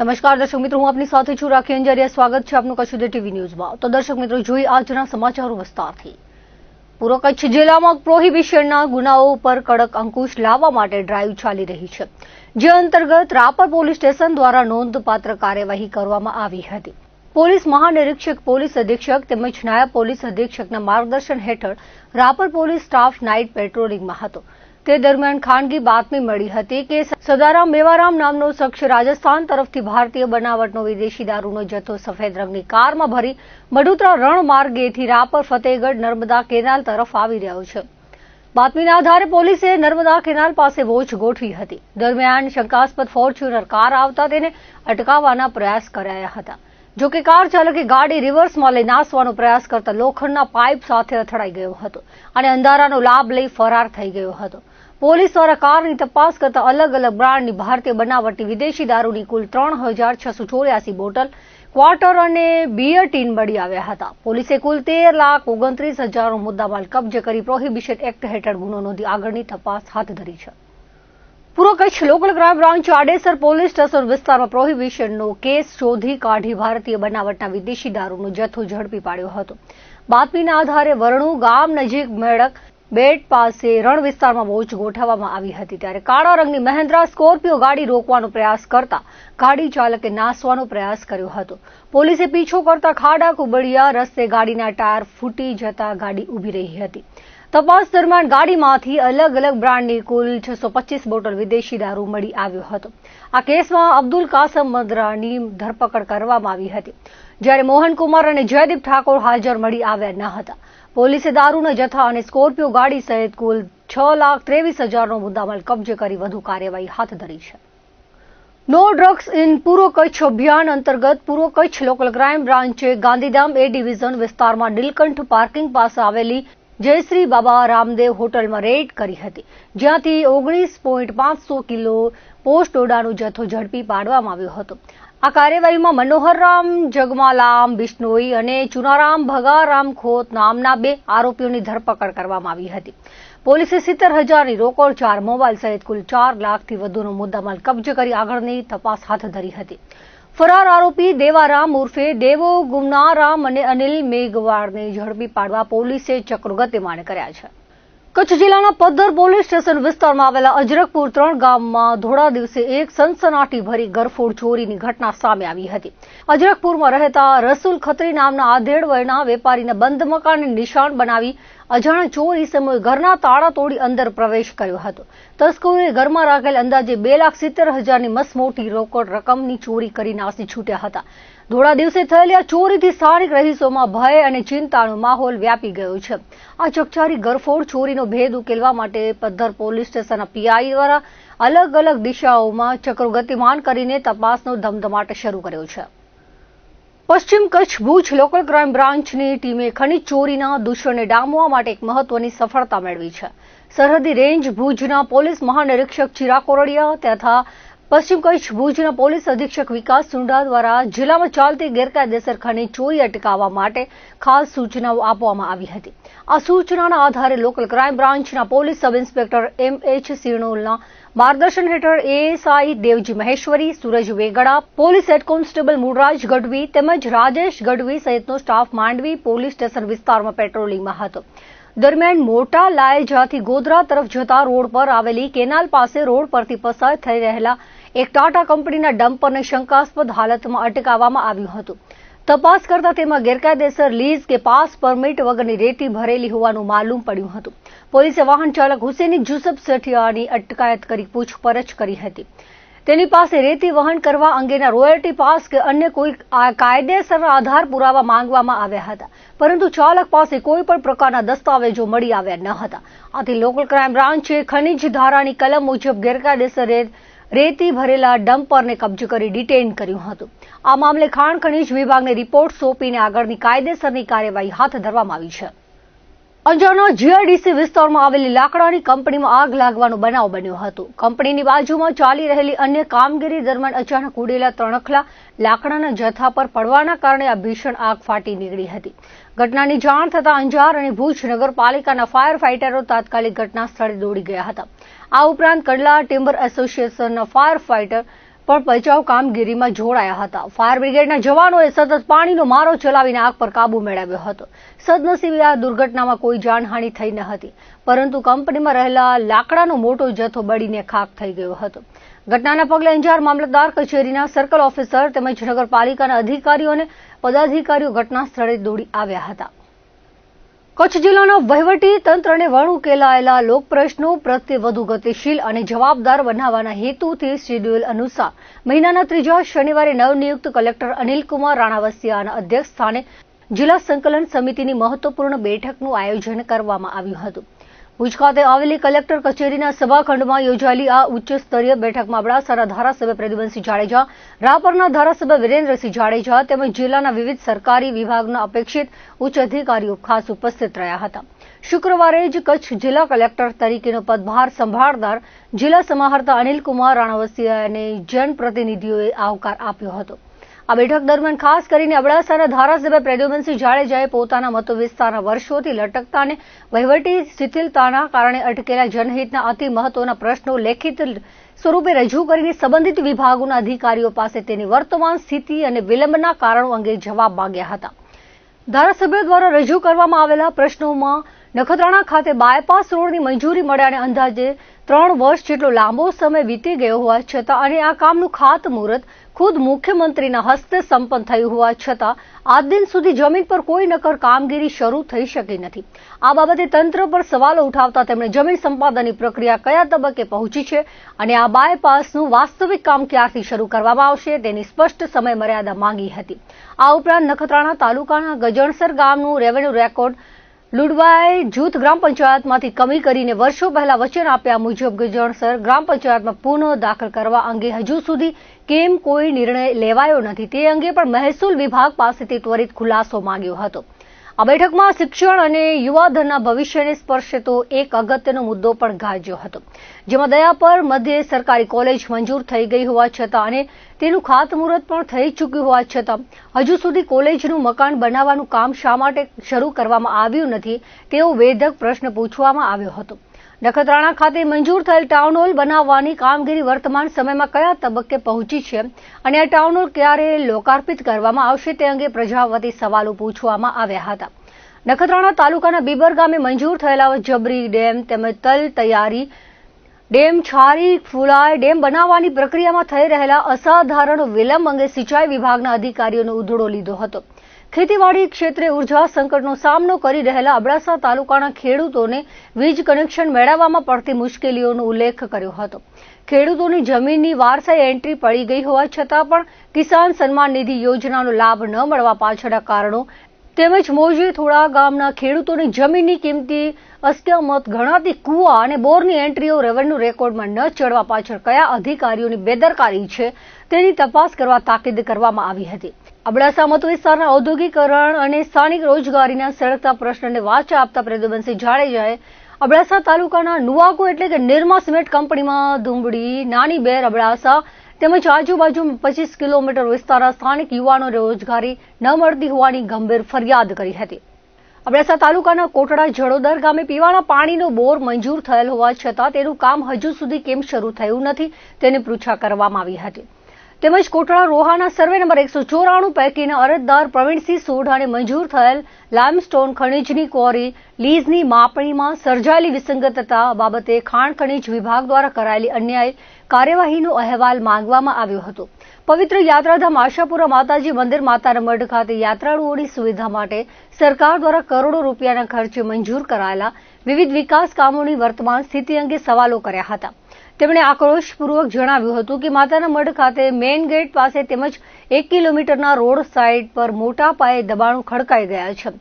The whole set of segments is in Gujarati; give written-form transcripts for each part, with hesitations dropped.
નમસ્કાર દર્શક મિત્રો, હું આપની સાથે છું રાખી અંજારિયા. સ્વાગત છે આપનું કચ્છ ઉદય ટીવી ન્યૂઝમાં. તો દર્શક મિત્રો, જોઈએ આજના સમાચારો વિસ્તારથી. પૂર્વ કચ્છ જિલ્લામાં પ્રોહિબિશનના ગુનાઓ પર કડક અંકુશ લાવવા માટે ડ્રાઈવ ચાલી રહી છે, જે અંતર્ગત રાપર પોલીસ સ્ટેશન દ્વારા નોંધપાત્ર કાર્યવાહી કરવામાં આવી હતી. પોલીસ મહાનિરીક્ષક, પોલીસ અધિક્ષક તેમજ નાયબ પોલીસ અધિક્ષકના માર્ગદર્શન હેઠળ રાપર પોલીસ સ્ટાફ નાઇટ પેટ્રોલિંગમાં હતો. તે દરમિયાન ખાનગી બાતમી મળી હતી કે સદારામ મેવારામ નામનો શખ્સ રાજસ્થાન તરફથી ભારતીય બનાવટનો વિદેશી દારૂનો જથ્થો સફેદ રંગની કારમાં ભરી મઢુતરા રણ માર્ગેથી રાપર ફતેહગઢ નર્મદા કેનાલ તરફ આવી રહ્યો છે. બાતમીના આધારે પોલીસે નર્મદા કેનાલ પાસે વોચ ગોઠવી હતી. દરમિયાન શંકાસ્પદ ફોર્ચ્યુનર કાર આવતા તેને અટકાવવાના પ્રયાસ કરાયા હતા. જો કે કાર ચાલકે ગાડી રિવર્સમાં લઈ નાસવાનો પ્રયાસ કરતા લોખંડના પાઇપ સાથે અથડાઈ ગયો હતો અને અંધારાનો લાભ લઈ ફરાર થઈ ગયો હતો. પોલીસ દ્વારા કારની તપાસ કરતા અલગ અલગ બ્રાન્ડની ભારતીય બનાવટી વિદેશી દારૂની કુલ 3,684 બોટલ, ક્વાર્ટર અને બિયર ટીન મળી આવ્યા હતા. પોલીસે કુલ 13,29,000નો મુદ્દામાલ કબજે કરી પ્રોહિબિશન એક્ટ હેઠળ ગુનો નોંધી આગળની તપાસ હાથ ધરી છે. પૂર્વ Kutch local crime branch Adesar police station વિસ્તારમાં પ્રોહિબિશનનો કેસ શોધી કાઢી ભારતીય બનાવટના વિદેશી દારૂનો જથ્થો ઝડપી પાડ્યો હતો. બાતમીના આધારે વરણુ ગામ નજીક મેળક બેટ પાસે રણ વિસ્તારમાં વોચ ગોઠવવામાં આવી હતી. ત્યારે કાળા રંગની મહેન્દ્રા સ્કોર્પિયો ગાડી રોકવાનો પ્રયાસ કરતા ગાડી ચાલકે નાસવાનો પ્રયાસ કર્યો હતો. પોલીસે પીછો કરતા ખાડા કુબડિયા રસ્તે ગાડીના ટાયર ફૂટી જતા ગાડી ઊભી રહી હતી. તપાસ દરમિયાન ગાડીમાંથી અલગ અલગ બ્રાન્ડની કુલ 625 બોટલ વિદેશી દારૂ મળી આવ્યો હતો. આ કેસમાં અબ્દુલ કાસમ મદરાની ધરપકડ કરવામાં આવી હતી, જ્યારે મોહનકુમાર અને જયદીપ ઠાકોર હાજર મળી આવ્યા ન હતા. પોલીસે દારૂના જથ્થા અને સ્કોર્પિયો ગાડી સહિત કુલ 6,23,000નો મુદ્દામાલ કબજે કરી વધુ કાર્યવાહી હાથ ધરી છે. નો ડ્રગ્સ ઇન પૂર્વ કચ્છ અભિયાન અંતર્ગત પૂર્વ કચ્છ લોકલ ક્રાઇમ બ્રાન્ચે ગાંધીધામ એ ડિવિઝન વિસ્તારમાં નીલકંઠ પાર્કિંગ પાસે આવેલી જયશ્રી બાબા રામદેવ હોટલમાં રેડ કરી હતી, જ્યાંથી 19.500 કિલો પોસ્ટ ડોડાનો જથ્થો ઝડપી પાડવામાં આવ્યો હતો. આ કાર્યવાહીમાં મનોહરરામ જગમાલામ બિશ્નોઈ અને ચુનારામ ભગારામ ખોત નામના 2 આરોપીઓની ધરપકડ કરવામાં આવી હતી. પોલીસે 70,000ની રોકડ, 4 મોબાઈલ સહિત કુલ 4 લાખથી વધુનો મુદ્દામાલ કબજે કરી આગળની તપાસ હાથ ધરી હતી. ફરાર આરોપી દેવારામ ઉર્ફે દેવો ગુમનારામ અને અનિલ મેઘવાડને ઝડપી પાડવા પોલીસે ચક્રો ગતિમાન કર્યા છે. કચ્છ જિલ્લાના પદ્ધર પોલીસ સ્ટેશન વિસ્તારમાં આવેલા અજરકપુર 3 ગામમાં ધોળા દિવસે એક સનસનાટી ભરી ઘરફોડ ચોરીની ઘટના સામે આવી હતી. અજરકપુરમાં રહેતા રસુલ ખત્રી નામના આધેડ વયના વેપારીના બંધ મકાનને નિશાન બનાવી અજાણ્યા ચોર ઈસમોએ ઘરના તાળા તોડી અંદર પ્રવેશ કર્યો હતો. તસ્કરોએ ઘરમાં રાખેલ અંદાજે 2,70,000ની મસમોટી રોકડ રકમની ચોરી કરી નાસી છૂટ્યા હતા. ધોળા દિવસે થયેલી આ ચોરીથી સ્થાનિક રહીશોમાં ભય અને ચિંતાનો માહોલ વ્યાપી ગયો છે. આ ચકચારી ઘરફોડ ચોરીનો ભેદ ઉકેલવા માટે પદ્ધર પોલીસ સ્ટેશનના પીઆઈ દ્વારા અલગ અલગ દિશાઓમાં ચક્રો ગતિમાન કરીને તપાસનો ધમધમાટ શરૂ કર્યો છે. પશ્ચિમ કચ્છ ભુજ લોકલ ક્રાઇમ બ્રાન્ચની ટીમે ખનીજ ચોરીના દૂષણને ડામવા માટે એક મહત્વની સફળતા મેળવી છે. સરહદી રેન્જ ભુજના પોલીસ મહાનિરીક્ષક ચિરાગ કોરડિયા તથા પશ્ચિમ કચ્છ ભુજના પોલીસ અધિક્ષક વિકાસ સુંડા દ્વારા જિલ્લામાં ચાલતી ગેરકાયદેસર ખનીજ ચોરી અટકાવવા માટે ખાસ સૂચનાઓ આપવામાં આવી હતી. આ સૂચનાના આધારે લોકલ ક્રાઇમ બ્રાન્ચના પોલીસ સબ ઇન્સ્પેક્ટર MH સિરણોલના માર્ગદર્શન હેઠળ ASI Devji Maheshwari, Suraj Vegda, police head constable Mulraj Gadhvi તેમજ રાજેશ ગઢવી સહિતનો સ્ટાફ માંડવી પોલીસ સ્ટેશન વિસ્તારમાં પેટ્રોલિંગમાં હતો. દરમિયાન મોટા લાયજાથી ગોધરા તરફ જતા રોડ પર આવેલી કેનાલ પાસે રોડ પરથી પસાર થઈ રહેલા એક ટાટા કંપનીના ડમ્પરને શંકાસ્પદ હાલતમાં અટકાવવામાં આવ્યું હતું. તપાસ કરતા તેમાં ગેરકાયદેસર લીઝ કે પાસ પરમિટ વગરની રેતી ભરેલી હોવાનું માલુમ પડ્યું હતું. પોલીસે વાહન ચાલક હુસેની જુસફ સેઠિયાની અટકાયત કરી પૂછપરછ કરી હતી. તેની પાસે રેતી વહન કરવા અંગેના રોયલ્ટી પાસ કે અન્ય કોઈ કાયદેસર આધાર પુરાવા માંગવામાં આવ્યા હતા, પરંતુ ચાલક પાસે કોઈ પણ પ્રકારના દસ્તાવેજો મળી આવ્યા ન હતા. આથી લોકલ ક્રાઇમ બ્રાન્ચે ખનીજ ધારાની કલમ મુજબ ગેરકાયદેસર રેતી ભરેલા ડમ્પરને કબજે કરી ડિટેઇન કર્યું હતું. આ મામલે ખાણ ખનીજ વિભાગને રિપોર્ટ સોંપીને આગળની કાયદેસરની કાર્યવાહી હાથ ધરવામાં આવી છે. અંજારના GIDC વિસ્તારમાં આવેલી લાકડાની કંપનીમાં આગ લાગવાનો બનાવ બન્યો હતો. કંપનીની બાજુમાં ચાલી રહેલી અન્ય કામગીરી દરમિયાન અચાનક ઉડેલા 3 અખલા લાકડાના જથ્થા પર પડવાના કારણે આ ભીષણ આગ ફાટી નીકળી હતી. ઘટનાની જાણ થતાં અંજાર અને ભુજ નગરપાલિકાના ફાયર ફાઇટરો તાત્કાલિક ઘટના સ્થળે દોડી ગયા હતા. આ ઉપરાંત કંડલા ટિમ્બર એસોસિએશનના ફાયર ફાઇટર પણ બચાવ કામગીરીમાં જોડાયા હતા. ફાયર બ્રિગેડના જવાનોએ સતત પાણીનો મારો ચલાવીને આગ પર કાબુ મેળવ્યો હતો. સદનસીબે આ દુર્ઘટનામાં કોઈ જાનહાનિ થઈ ન હતી, પરંતુ કંપનીમાં રહેલા લાકડાનો મોટો જથ્થો બળીને ખાખ થઈ ગયો હતો. ઘટનાના પગલે અંજાર મામલતદાર કચેરીના સર્કલ ઓફિસર તેમજ નગરપાલિકાના અધિકારીઓ અને પદાધિકારીઓ ઘટના સ્થળે દોડી આવ્યા હતા. કચ્છ જિલ્લાના વહીવટી તંત્રને વણ ઉકેલાયેલા લોક પ્રશ્નો પ્રત્યે વધુ ગતિશીલ અને જવાબદાર બનાવવાના હેતુથી શેડ્યુલ અનુસાર મહિનાના 3જા શનિવારે નવનિયુક્ત કલેક્ટર અનિલકુમાર રાણાવસિયાના અધ્યક્ષસ્થાને જિલ્લા સંકલન સમિતિની મહત્વપૂર્ણ બેઠકનું આયોજન કરવામાં આવ્યું હતું. ભુજ ખાતે આવેલી કલેક્ટર કચેરીના સભાખંડમાં યોજાયેલી આ ઉચ્ચ સ્તરીય બેઠકમાં અબડાસાના ધારાસભ્ય પ્રદ્યુમનસિંહ જાડેજા, રાપરના ધારાસભ્ય વિરેન્દ્રસિંહ જાડેજા તેમજ જિલ્લાના વિવિધ સરકારી વિભાગના અપેક્ષિત ઉચ્ચ અધિકારીઓ ખાસ ઉપસ્થિત રહ્યા હતા. શુક્રવારે જ કચ્છ જિલ્લા કલેક્ટર તરીકેનો પદભાર સંભાળનાર જિલ્લા સમાહર્તા અનિલકુમાર રાણાવસિયાને જનપ્રતિનિધિઓએ આવકાર આપ્યો હતો. આ બેઠક દરમિયાન ખાસ કરીને અબડાસાના ધારાસભ્ય પ્રદ્યુમનસિંહ જાડેજાએ પોતાના મતવિસ્તારના વર્ષોથી લટકતા અને વહીવટી શિથિલતાના કારણે અટકેલા જનહિતના અતિ મહત્વના પ્રશ્નો લેખિત સ્વરૂપે રજૂ કરીને સંબંધિત વિભાગોના અધિકારીઓ પાસે તેની વર્તમાન સ્થિતિ અને વિલંબના કારણો અંગે જવાબ માંગ્યા હતા. ધારાસભ્યો દ્વારા રજૂ કરવામાં આવેલા પ્રશ્નોમાં નખત્રાણા ખાતે બાયપાસ રોડની મંજૂરી મળ્યાને અંદાજે 3 વર્ષ જેટલો લાંબો સમય વીતી ગયો હોવા છતાં અને આ કામનું ખાતમુહૂર્ત ખુદ મુખ્યમંત્રીના હસ્તે સંપન્ન થયું હોવા છતાં આજ દિન સુધી જમીન પર કોઈ નક્કર કામગીરી શરૂ થઈ શકી નથી. આ બાબતે તંત્ર પર સવાલો ઉઠાવતા તેમણે જમીન સંપાદનની પ્રક્રિયા કયા તબક્કે પહોંચી છે અને આ બાયપાસનું વાસ્તવિક કામ ક્યારથી શરૂ કરવામાં આવશે તેની સ્પષ્ટ સમય મર્યાદા માંગી હતી. આ ઉપરાંત નખત્રાણા તાલુકાના ગજણસર ગામનું રેવન્યુ રેકોર્ડ લુડવાઈ જૂથ ગ્રામ પંચાયતમાંથી કમી કરીને વર્ષો પહેલા વચન આપ્યા મુજબ ગજણસર ગ્રામ પંચાયતમાં પુનઃ દાખલ કરવા અંગે હજુ સુધી કેમ કોઈ નિર્ણય લેવાયો નથી તે અંગે પણ મહેસૂલ વિભાગ પાસેથી ત્વરિત ખુલાસો માંગ્યો હતો. આ બેઠકમાં શિક્ષણ અને યુવાધનના ભવિષ્યને સ્પર્શતો એક અગત્યનો મુદ્દો પણ ગાજ્યો હતો, જેમાં દયાપર મધ્યે સરકારી કોલેજ મંજૂર થઈ ગઈ હોવા છતાં અને તેનું ખાતમુહૂર્ત પણ થઈ ચૂક્યું હોવા છતાં હજુ સુધી કોલેજનું મકાન બનાવવાનું કામ શા માટે શરૂ કરવામાં આવ્યું નથી તેવો વેધક પ્રશ્ન પૂછવામાં આવ્યો હતો. નખત્રાણા ખાતે મંજૂર થયેલ ટાઉન હોલ બનાવવાની કામગીરી વર્તમાન સમયમાં કયા તબક્કે પહોંચી છે અને આ ટાઉન હોલ ક્યારે લોકાર્પિત કરવામાં આવશે તે અંગે પ્રજા વતી સવાલો પૂછવામાં આવ્યા હતા. નખત્રાણા તાલુકાના બીબર ગામે મંજૂર થયેલા જબરી ડેમ તેમજ તલ તૈયારી ડેમ છારી ફુલાય ડેમ બનાવવાની પ્રક્રિયામાં થઈ રહેલા અસાધારણ વિલંબ અંગે સિંચાઈ વિભાગના અધિકારીઓનો ઉધડો લીધો હતો. ખેતીવાડી ક્ષેત્રે ઉર્જા સંકટનો સામનો કરી રહેલા અબડાસા તાલુકાના ખેડૂતોને વીજ કનેક્શન મેળવવામાં પડતી મુશ્કેલીઓનો ઉલ્લેખ કર્યો હતો. ખેડૂતોની જમીનની વારસાઈ એન્ટ્રી પડી ગઈ હોવા છતાં પણ કિસાન સન્માન નિધિ યોજનાનો લાભ ન મળવા પાછળના કારણો તેમજ મોજે થોડા ગામના ખેડૂતોની જમીનની કિંમતી અસ્કયામત ગણાતી કુવા અને બોરની એન્ટ્રીઓ રેવન્યુ રેકોર્ડમાં ન ચડવા પાછળ કયા અધિકારીઓની બેદરકારી છે તેની તપાસ કરવા તાકીદ કરવામાં આવી હતી. અબડાસા મત વિસ્તારના ઔદ્યોગિકરણ અને સ્થાનિક રોજગારીના સળગતા પ્રશ્નને વાચા આપતા પ્રદ્યુમનસિંહ જાડેજાએ અબડાસા તાલુકાના નુવાકો એટલે કે નિરમા સિમેન્ટ કંપનીમાં ધુંબડી, નાની બેર, અબડાસા તેમજ આજુબાજુ 25 કિલોમીટર વિસ્તારના સ્થાનિક યુવાનો રોજગારી ન મળતી હોવાની ગંભીર ફરિયાદ કરી હતી. અબડાસા તાલુકાના કોટડા જડોદર ગામે પીવાના પાણીનો બોર મંજૂર થયેલ હોવા છતાં તેનું કામ હજુ સુધી કેમ શરૂ થયું નથી તેની પૃચ્છા કરવામાં આવી હતી. તેમજ કોટડા રોહાના સર્વે નંબર 194 પૈકીના અરજદાર પ્રવીણસિંહ સોઢાને મંજૂર થયેલ લાઇમસ્ટોન ખનીજની ક્વોરી લીઝની માપણીમાં સર્જાયેલી વિસંગતતા બાબતે ખાણ ખનીજ વિભાગ દ્વારા કરાયેલી અન્યાયી કાર્યવાહીનો અહેવાલ માંગવામાં આવ્યો હતો. પવિત્ર યાત્રાધામ આશાપુરા માતાજી મંદિર માતાના મઢ ખાતે યાત્રાળુઓની સુવિધા માટે સરકાર દ્વારા કરોડો રૂપિયાના ખર્ચે મંજૂર કરાયેલા વિવિધ વિકાસ કામોની વર્તમાન સ્થિતિ અંગે સવાલો કર્યા હતા. તેમણે આક્રોશપૂર્વક જણાવ્યું હતું કે માતાના મઢ ખાતે મેઇન ગેટ પાસે તેમજ 1 કિલોમીટરના રોડ સાઇડ પર મોટા પાયે દબાણો ખડકાઈ ગયા છે,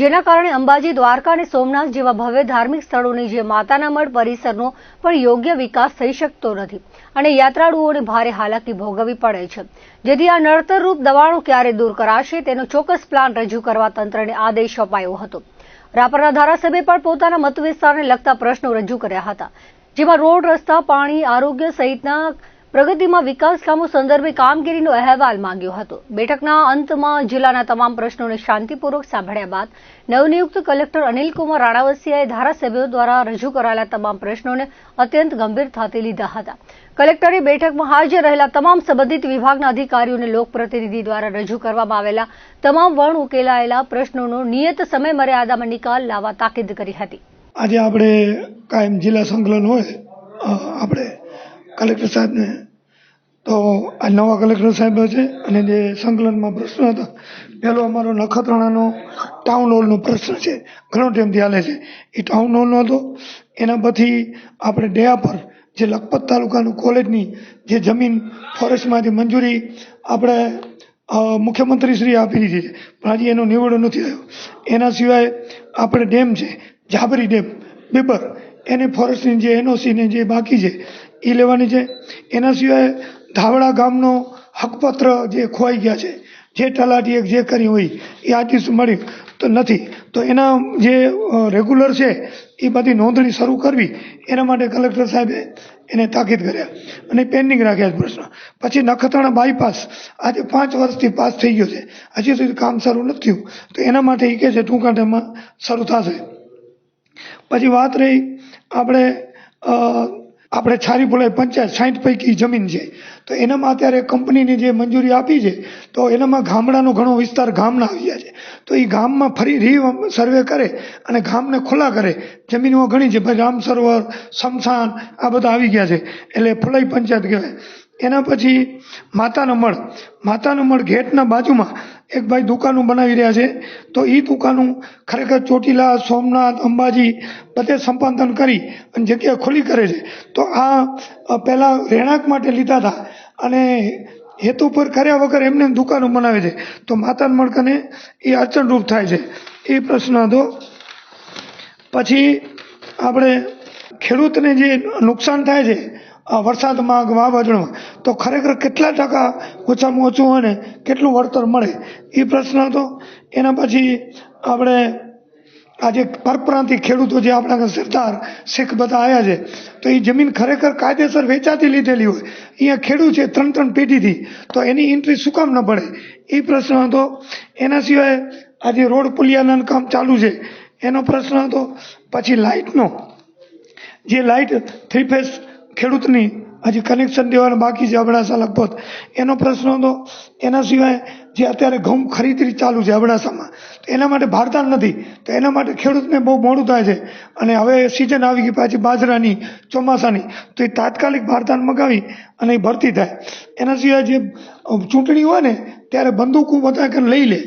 જેના કારણે અંબાજી, દ્વારકા અને સોમનાથ જેવા ભવ્ય ધાર્મિક સ્થળોની જે માતાના મઢ પરિસરનો પણ યોગ્ય વિકાસ થઈ શકતો નથી અને યાત્રાળુઓને ભારે હાલાકી ભોગવવી પડે છે. જેથી આ નડતરરૂપ દબાણો ક્યારે દૂર કરાશે તેનો ચોક્કસ પ્લાન રજૂ કરવા તંત્રને આદેશ અપાયો હતો. રાપરના ધારાસભ્યે પણ પોતાના મતવિસ્તારને લગતા પ્રશ્નો રજૂ કર્યા હતા, જેમાં રોડ, રસ્તા, પાણી, આરોગ્ય સહિતના પ્રગતિમાં વિકાસ કામો સંદર્ભે કામગીરીનો અહેવાલ માંગ્યો હતો. બેઠકના અંતમાં જિલ્લાના તમામ પ્રશ્નોને શાંતિપૂર્વક સાંભળ્યા બાદ નવનિયુક્ત કલેક્ટર અનિલકુમાર રાણાવસિયાએ ધારાસભ્યો દ્વારા રજૂ કરાયેલા તમામ પ્રશ્નોને અત્યંત ગંભીરતાથી લીધા હતા. કલેક્ટરે બેઠકમાં હાજર રહેલા તમામ સંબંધિત વિભાગના અધિકારીઓને લોકપ્રતિનિધિ દ્વારા રજૂ કરવામાં આવેલા તમામ વણ ઉકેલાયેલા પ્રશ્નોનો નિયત સમય મર્યાદામાં નિકાલ લાવવા તાકીદ કરી હતી. આજે આપણે કાયમ જિલ્લા સંકલન હોય આપણે કલેક્ટર સાહેબને તો આ નવા કલેક્ટર સાહેબ છે અને જે સંકલનમાં પ્રશ્ન હતા, પહેલો અમારો નખત્રાણાનો ટાઉન હોલનો પ્રશ્ન છે, ઘણો ટાઈમથી હાલે છે. એ ટાઉન હોલનો હતો. એના પછી આપણે ડેયા પર જે લખપત તાલુકાનું કોલેજની જે જમીન ફોરેસ્ટમાંથી મંજૂરી આપણે મુખ્યમંત્રીશ્રીએ આપી દીધી છે, પણ હજી એનો નિવડો નથી આવ્યો. એના સિવાય આપણે ડેમ છે જાબરી ડેમ બેબર, એને ફોરેસ્ટની જે એનઓસી ને જે બાકી છે એ લેવાની છે. એના સિવાય ધાવડા ગામનો હકપત્ર જે ખોવાઈ ગયા છે, જે તલાટીએ જે કરી હોય એ આજ મળ્યું તો નથી, તો એના જે રેગ્યુલર છે એ બધી નોંધણી શરૂ કરવી, એના માટે કલેક્ટર સાહેબે એને તાકીદ કર્યા અને પેન્ડિંગ રાખ્યા પ્રશ્ન. પછી નખત્રાણા બાયપાસ આજે 5 વર્ષથી પાસ થઈ ગયો છે, હજી સુધી કામ શરૂ નથી થયું, તો એના માટે એ કહે છે ટૂંકા ટાઈમમાં શરૂ થશે. પછી વાત રહી આપણે છારી બોલાય પંચાયત 60 પૈકી જમીન છે, તો એનામાં અત્યારે કંપનીની જે મંજૂરી આપી છે, તો એનામાં ગામડાનો ઘણો વિસ્તાર ગામના આવી ગયા છે, તો એ ગામમાં ફરી સર્વે કરે અને ગામને ખુલ્લા કરે. જમીનો ઘણી છે, ભાઈ રામ સરોવર, શમશાન આ બધા આવી ગયા છે, એટલે ફુલાઈ પંચાયત કહેવાય. એના પછી માતાનો મળ ગેટના બાજુમાં એક ભાઈ દુકાનો બનાવી રહ્યા છે, તો એ દુકાનો ખરેખર ચોટીલા, સોમનાથ, અંબાજી બધે સંપાદન કરી અને જગ્યા ખુલ્લી કરે છે. તો આ પહેલાં રહેણાંક માટે લીધા હતા અને હેતુ પર કર્યા વગર એમને દુકાનો બનાવે છે, તો માતાના મળકને એ અડચણરૂપ થાય છે. એ પ્રશ્ન હતો. પછી આપણે ખેડૂતને જે નુકસાન થાય છે વરસાદમાં વાવાઝોડામાં, તો ખરેખર કેટલા ટકા ઓછામાં ઓછું હોય ને કેટલું વળતર મળે એ પ્રશ્ન હતો. એના પછી આપણે આજે પરપ્રાંતિક ખેડૂતો જે આપણા સરદાર શીખ બધા આવ્યા છે, તો એ જમીન ખરેખર કાયદેસર વેચાતી લીધેલી હોય, અહીંયા ખેડૂત છે 3 પેઢીથી, તો એની એન્ટ્રી શું કામ ન પડે એ પ્રશ્ન હતો. એના સિવાય આજે રોડ પુલિયાના કામ ચાલુ છે એનો પ્રશ્ન હતો. પછી લાઇટનો જે લાઇટ 3 ફેઝ ખેડૂતની હજી કનેક્શન દેવાના બાકી છે અબડાસા લગભગ, એનો પ્રશ્ન હતો. એના સિવાય જે અત્યારે ઘઉં ખરીદી ચાલુ છે અબડાસામાં, તો એના માટે ભારદાન નથી, તો એના માટે ખેડૂતને બહુ મોડું થાય છે અને હવે સિઝન આવી ગઈ પાછી બાજરાની ચોમાસાની, તો એ તાત્કાલિક ભારદાન મગાવી અને એ ભરતી થાય. એના સિવાય જે ચૂંટણી હોય ને ત્યારે બંદૂકો બધા લઈ લે,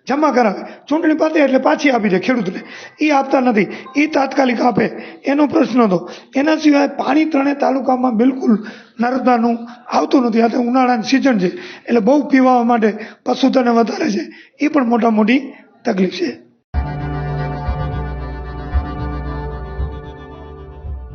જમા કરાવે, ચૂંટણી પતે એટલે પાછી આપી દે ખેડૂતને, એ આપતા નથી, એ તાત્કાલિક આપે એનો પ્રશ્ન હતો. એના સિવાય પાણી 3 તાલુકામાં બિલકુલ નર્મદાનું આવતું નથી. આ ઉનાળાની સિઝન છે એટલે બહુ પીવા માટે પશુધન વધારે છે, એ પણ મોટી તકલીફ છે.